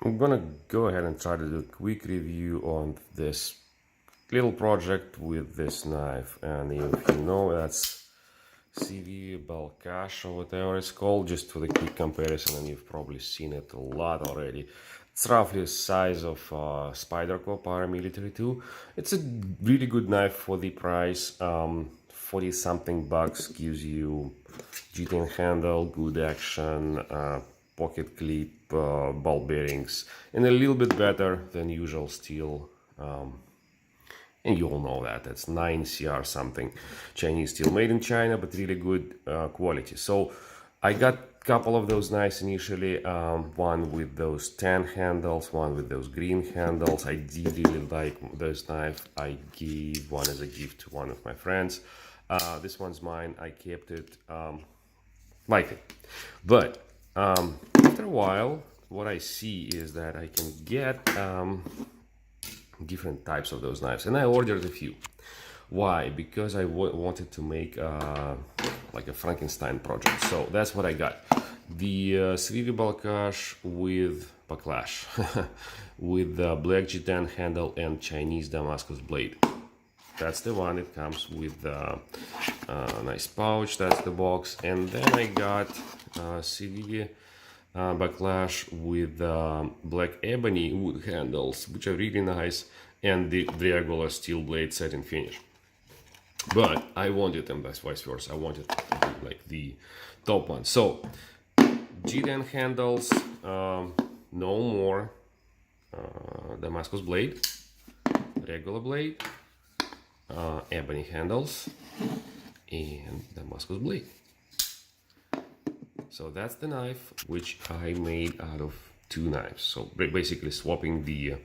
I'm gonna go ahead and try to do a quick review on this little project with this knife. And if you know, that's CIVIVI BAKLASH or whatever it's called, just for the quick comparison, and you've probably seen it a lot already. It's roughly the size of Spyderco paramilitary 2. It's a really good knife for the price. 40 something bucks gives you G10 handle, good action, pocket clip, ball bearings, and a little bit better than usual steel. And you all know that it's 9CR something, Chinese steel, made in China, but really good quality. So I got a couple of those knives initially, one with those tan handles, one with those green handles. I did really like those knives. I gave one as a gift to one of my friends. This one's mine. I kept it, like it. But after a while, what I see is that I can get different types of those knives, and I ordered a few. Why? Because I wanted to make like a Frankenstein project. So that's what I got. The CIVIVI BAKLASH with BAKLASH with the black G10 handle and Chinese Damascus blade. That's the one. It comes with a nice pouch. That's the box. And then I got CIVIVI BAKLASH with black ebony wood handles, which are really nice, and the regular steel blade satin finish. But I wanted them vice versa. I wanted like the top one. So G10 handles, no more Damascus blade, regular blade, ebony handles, and Damascus blade. So that's the knife which I made out of two knives. So basically swapping the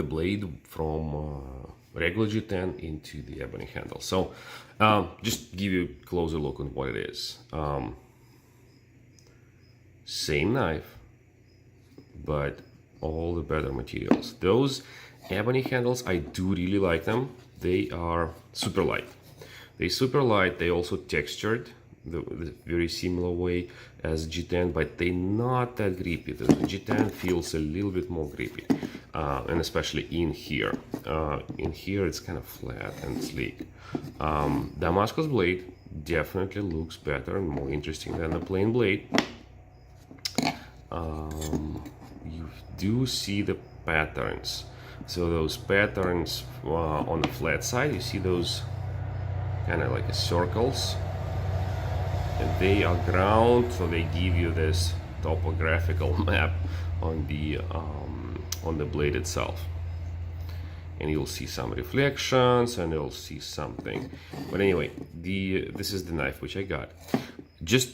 blade from regular G10 into the ebony handle. So just give you a closer look on what it is. Same knife, but all the better materials. Those ebony handles, I do really like them. They are super light. They're super light. They also textured the very similar way as G10, but they're not that grippy. The G10 feels a little bit more grippy, and especially in here. In here, it's kind of flat and sleek. Damascus blade definitely looks better and more interesting than a plain blade. You do see the patterns. So those patterns on the flat side, you see those kind of like circles, and they are ground, so they give you this topographical map on the blade itself. And you'll see some reflections, and you'll see something. But anyway, this is the knife which I got. Just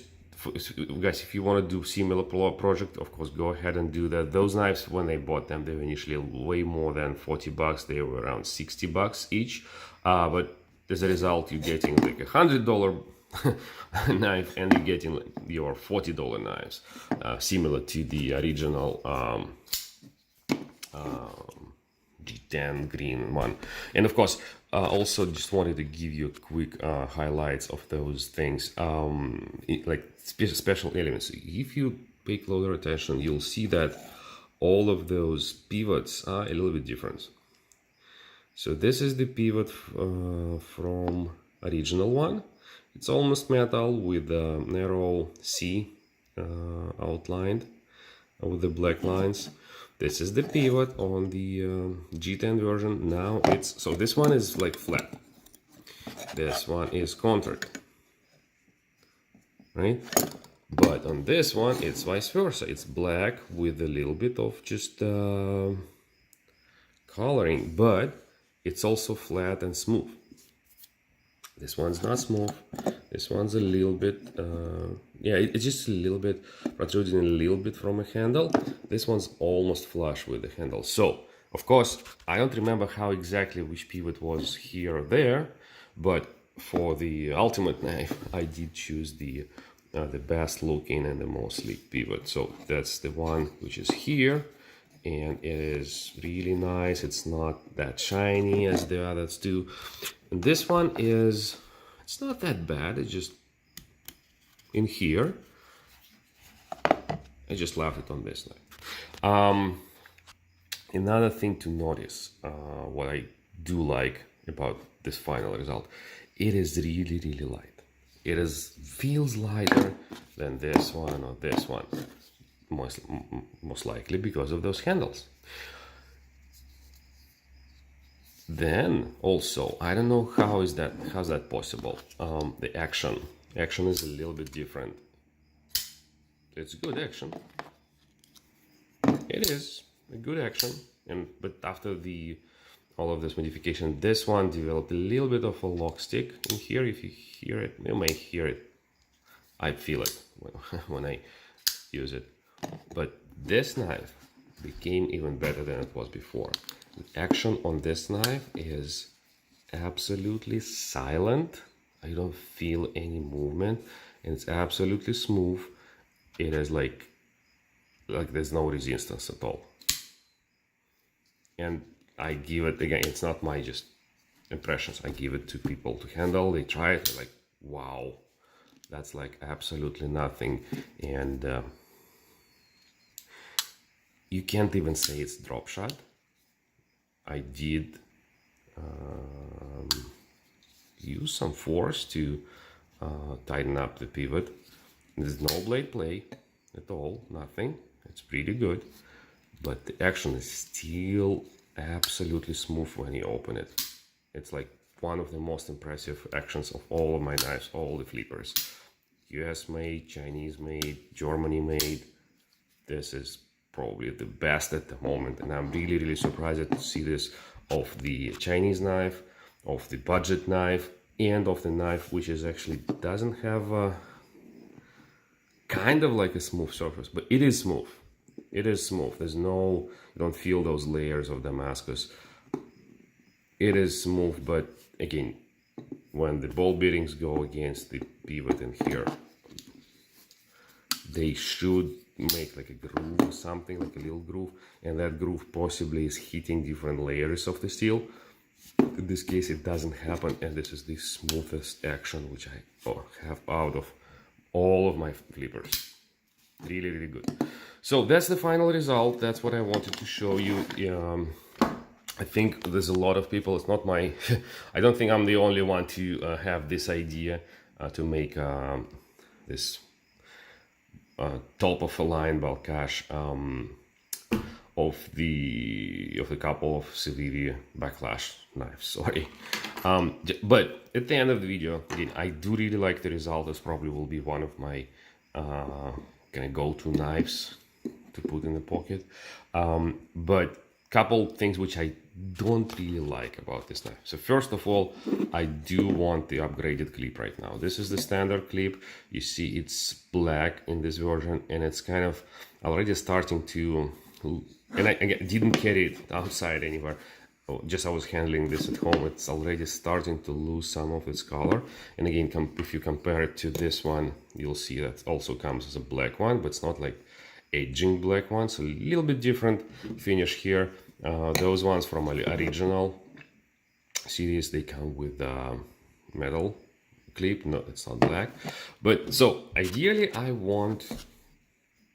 guys, if you want to do similar project, of course, go ahead and do that. Those knives, when I bought them, they were initially way more than 40 bucks. They were around 60 bucks each. But as a result, you're getting like $100 knife, and you're getting your $40 knives, similar to the original G10 green one. And of course, also just wanted to give you a quick highlights of those things, like special elements. If you pay closer attention, you'll see that all of those pivots are a little bit different. So this is the pivot from original one. It's almost metal with a narrow C outlined with the black lines. This is the pivot on the G10 version. Now it's, so this one is like flat. This one is contoured, right? But on this one, it's vice versa. It's black with a little bit of just coloring, but it's also flat and smooth. This one's not smooth. This one's a little bit, yeah, it's just a little bit protruding a little bit from a handle. This one's almost flush with the handle. So, of course, I don't remember how exactly which pivot was here or there, but for the ultimate knife, I did choose the best looking and the most sleek pivot. So that's the one which is here, and it is really nice. It's not that shiny as the others do. And this one is, it's not that bad. It's just in here, I just left it on this knife. Another thing to notice, what I do like about this final result, it is really, really light. It feels lighter than this one or this one, most likely because of those handles. Then also, I don't know how's that possible. The action is a little bit different. It's good action. It is a good action, but after all of this modification, this one developed a little bit of a lock stick in here. If you hear it, you may hear it. I feel it when I use it. But this knife became even better than it was before. The action on this knife is absolutely silent. I don't feel any movement, and it's absolutely smooth. It is like there's no resistance at all. And I give it, again, it's not my just impressions. I give it to people to handle. They try it, they're like, wow, that's like absolutely nothing. And you can't even say it's drop shot. I did use some force to tighten up the pivot. There's no blade play at all, nothing. It's pretty good, but the action is still absolutely smooth when you open it. It's like one of the most impressive actions of all of my knives, all the flippers. US made, Chinese made, Germany made. This is probably the best at the moment, and I'm really, really surprised to see this of the Chinese knife, of the budget knife, and of the knife which is actually doesn't have a kind of like a smooth surface, but it is smooth. It is smooth. There's no, you don't feel those layers of Damascus. It is smooth, but again, when the ball bearings go against the pivot in here, they should make like a groove or something, like a little groove, and that groove possibly is hitting different layers of the steel. In this case, it doesn't happen, and this is the smoothest action which I have out of all of my flippers. Really, really good. So that's the final result. That's what I wanted to show you. I think there's a lot of people, it's not my, I don't think I'm the only one to have this idea to make this top of a line Balkash of the couple of CIVIVI Backlash knives, sorry. But at the end of the video, again, I do really like the result. This probably will be one of my kind of go-to knives to put in the pocket. But couple things which I don't really like about this knife. So first of all, I do want the upgraded clip right now. This is the standard clip. You see it's black in this version, and it's kind of already starting to, and I didn't carry it outside anywhere. Just I was handling this at home. It's already starting to lose some of its color. And again, if you compare it to this one, you'll see that also comes as a black one, but it's not like edging black ones, a little bit different finish here. Those ones from original series, they come with metal clip. No, it's not black. But so ideally I want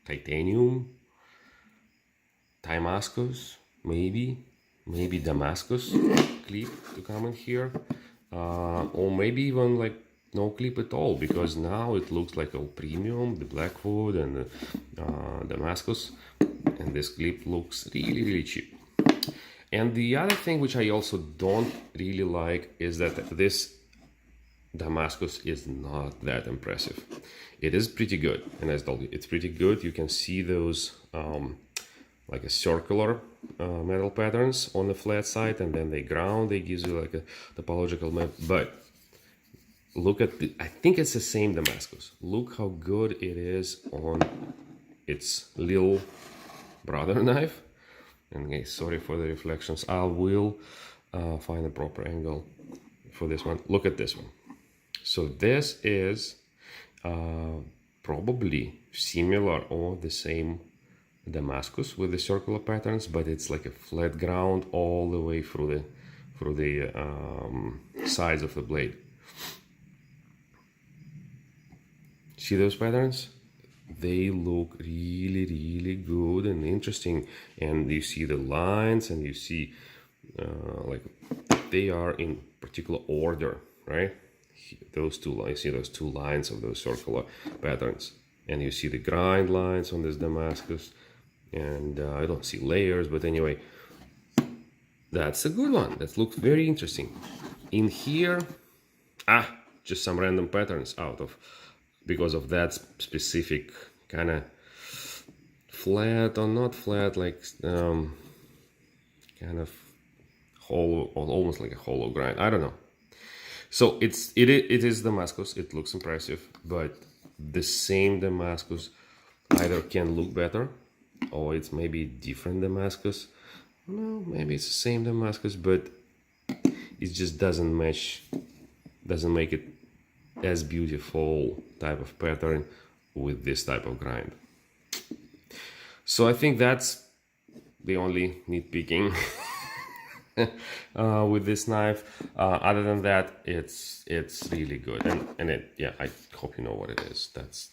titanium, Damascus, maybe Damascus clip to come in here, or maybe even like no clip at all, because now it looks like all premium, the Blackwood and the Damascus, and this clip looks really, really cheap. And the other thing which I also don't really like is that this Damascus is not that impressive. It is pretty good, and as I told you, it's pretty good. You can see those like a circular metal patterns on the flat side, and then they ground, they gives you like a topological map. But look at the, I think it's the same Damascus. Look how good it is on its little brother knife. And okay, sorry for the reflections. I will find a proper angle for this one. Look at this one. So this is probably similar or the same Damascus with the circular patterns, but it's like a flat ground all the way through the sides of the blade. See those patterns? they look really good and interesting, and you see the lines, and you see like they are in particular order, right? Those two lines, see those two lines of those circular patterns, and you see the grind lines on this Damascus, and I don't see layers, but anyway, that's a good one. That looks very interesting. In here, just some random patterns out of, because of that specific kind of flat or not flat, like kind of hollow, or almost like a hollow grind. I don't know. So it is Damascus. It looks impressive, but the same Damascus either can look better, or it's maybe different Damascus. No, maybe it's the same Damascus, but it just doesn't match, doesn't make it as beautiful type of pattern with this type of grind. So I think that's the only nitpicking with this knife. Other than that, it's really good, and it, yeah, I hope you know what it is. That's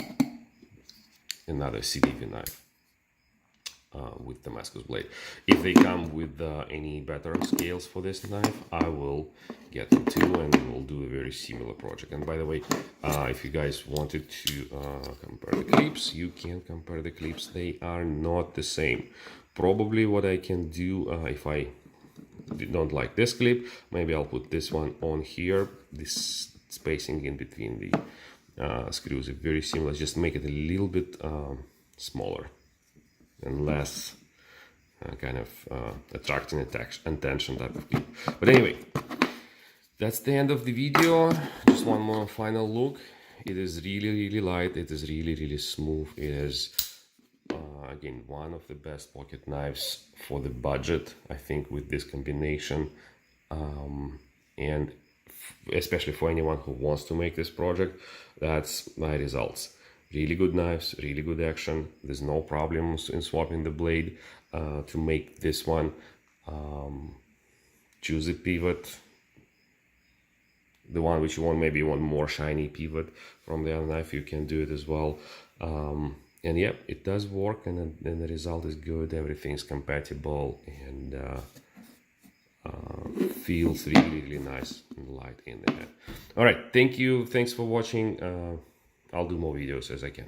another CIVIVI knife with Damascus blade. If they come with any better scales for this knife, I will get them too, and we'll do a very similar project. And by the way, if you guys wanted to compare the clips, you can compare the clips. They are not the same. Probably what I can do, if I don't like this clip, maybe I'll put this one on here. This spacing in between the screws is very similar. Just make it a little bit smaller and less kind of attracting attention type of clip. But anyway, that's the end of the video. Just one more final look. It is really light. It is really smooth. It is again one of the best pocket knives for the budget, I think, with this combination, and especially for anyone who wants to make this project. That's my results. Really good knives, really good action. There's no problems in swapping the blade to make this one. Choose a pivot, the one which you want. Maybe you want more shiny pivot from the other knife, you can do it as well. And yeah, it does work, and the result is good. Everything's compatible, and feels really nice and light in the head. All right, thank you. Thanks for watching. I'll do more videos as I can.